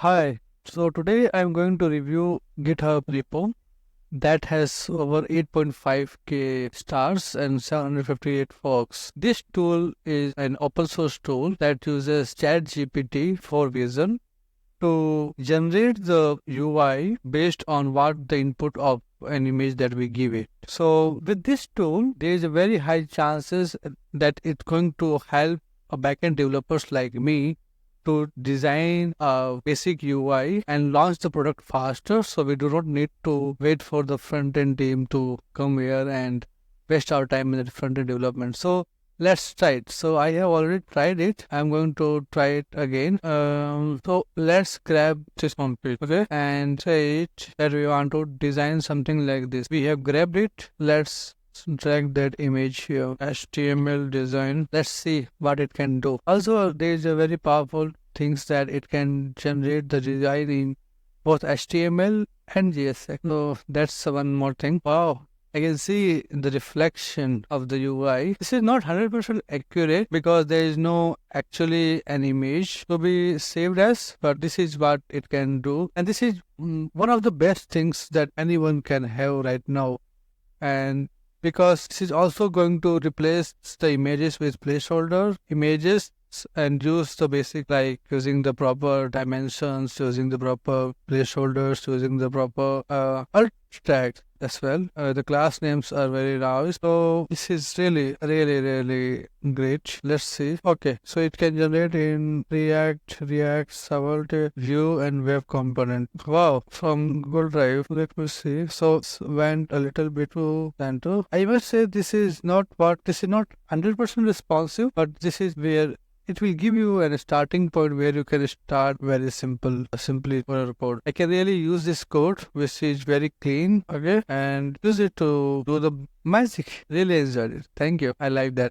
Hi, so today I'm going to review GitHub repo that has over 8.5k stars and 758 forks. This tool is an open source tool that uses ChatGPT for Vision to generate the UI based on what the input of an image that we give it. So with this tool, there is a very high chances that it's going to help a backend developers like me to design a basic UI and launch the product faster, so we do not need to wait for the front end team to come here and waste our time in the front end development. So let's try it. So I have already tried it. I'm going to try it again. So let's grab this one page, okay, and say it that we want to design something like this. We have grabbed it. Let's drag that image here. HTML design. Let's see what it can do. Also, there is a very powerful things that it can generate the design in both HTML and GSA. So that's one more thing. Wow. I can see the reflection of the UI. This is not 100% accurate because there is no actually an image to be saved as, but this is what it can do. And this is one of the best things that anyone can have right now. And because this is also going to replace the images with placeholder images and use the basic like using the proper dimensions, using the proper placeholders, using the proper alt tags as well. The class names are very nice. So this is really great. Let's see. Okay, so it can generate in React, Servlet, Vue, and Web component. Wow, from Google Drive. Let me see. So went a little bit to center. I must say this is not 100% responsive, but this is where it will give you a starting point where you can start very simply for a code. I can really use this code, which is very clean, okay, and use it to do the magic. Really enjoyed it. Thank you. I like that.